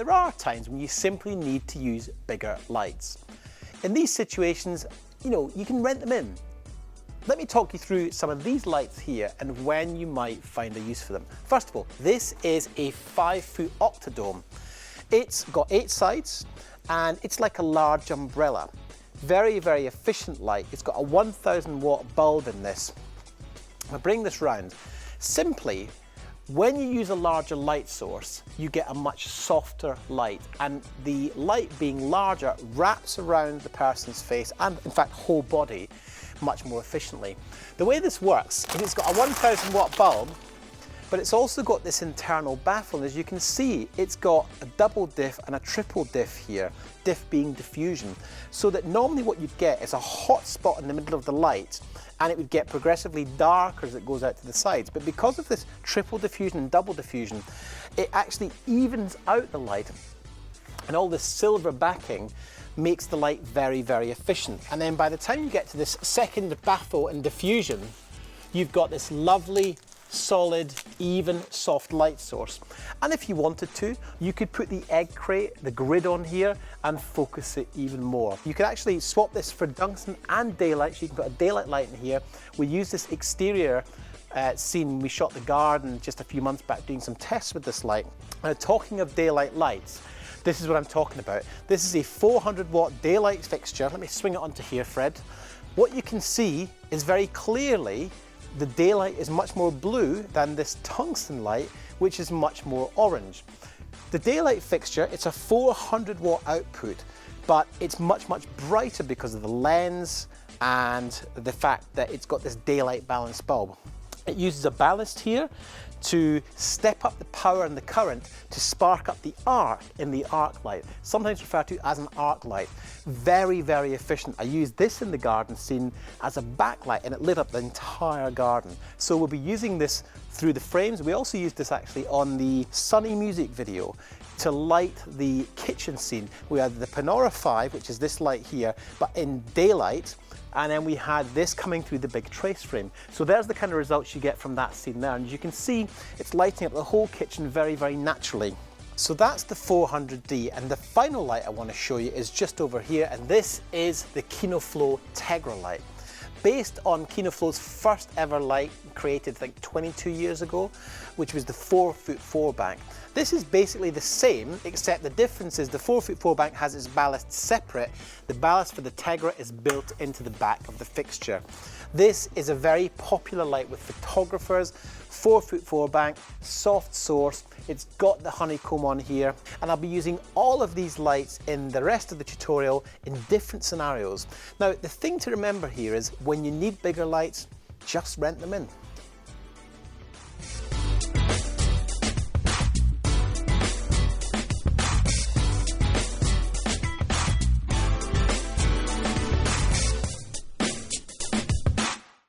there are times when you simply need to use bigger lights. In these situations, you can rent them in. Let me talk you through some of these lights here and when you might find a use for them. First of all, this is a 5-foot octadome. It's got 8 sides and it's like a large umbrella. Very, very efficient light. It's got a 1000 watt bulb in this. I'll bring this round. Simply, when you use a larger light source, you get a much softer light, and the light being larger wraps around the person's face and in fact whole body much more efficiently. The way this works is it's got a 1000 watt bulb, but it's also got this internal baffle. As you can see, it's got a double diff and a triple diff here, diff being diffusion, so that normally what you'd get is a hot spot in the middle of the light, and it would get progressively darker as it goes out to the sides. But because of this triple diffusion and double diffusion, it actually evens out the light, and all this silver backing makes the light very, very efficient. And then by the time you get to this second baffle and diffusion, you've got this lovely, solid, even, soft light source. And if you wanted to, you could put the egg crate, the grid on here, and focus it even more. You could actually swap this for tungsten and daylight, so you can put a daylight light in here. We used this exterior scene, we shot the garden just a few months back doing some tests with this light. Talking of daylight lights, this is what I'm talking about. This is a 400 watt daylight fixture. Let me swing it onto here, Fred. What you can see is very clearly the daylight is much more blue than this tungsten light, which is much more orange. The daylight fixture, it's a 400 watt output, but it's much, much brighter because of the lens and the fact that it's got this daylight balanced bulb. It uses a ballast here to step up the power and the current to spark up the arc in the arc light, sometimes referred to as an arc light. Very, very efficient. I used this in the garden scene as a backlight and it lit up the entire garden. So we'll be using this through the frames. We also used this actually on the Sunny music video to light the kitchen scene. We had the Panora 5, which is this light here, but in daylight, and then we had this coming through the big trace frame. So there's the kind of results you get from that scene there, and as you can see, it's lighting up the whole kitchen very, very naturally. So that's the 400D, and the final light I want to show you is just over here, and this is the KinoFlow Tegra light. Based on KinoFlow's first ever light, created I think 22 years ago, which was the 4'4" bank. This is basically the same, except the difference is the 4'4" bank has its ballast separate. The ballast for the Tegra is built into the back of the fixture. This is a very popular light with photographers. 4'4" bank, soft source. It's got the honeycomb on here, and I'll be using all of these lights in the rest of the tutorial in different scenarios. Now, the thing to remember here is when you need bigger lights, just rent them in.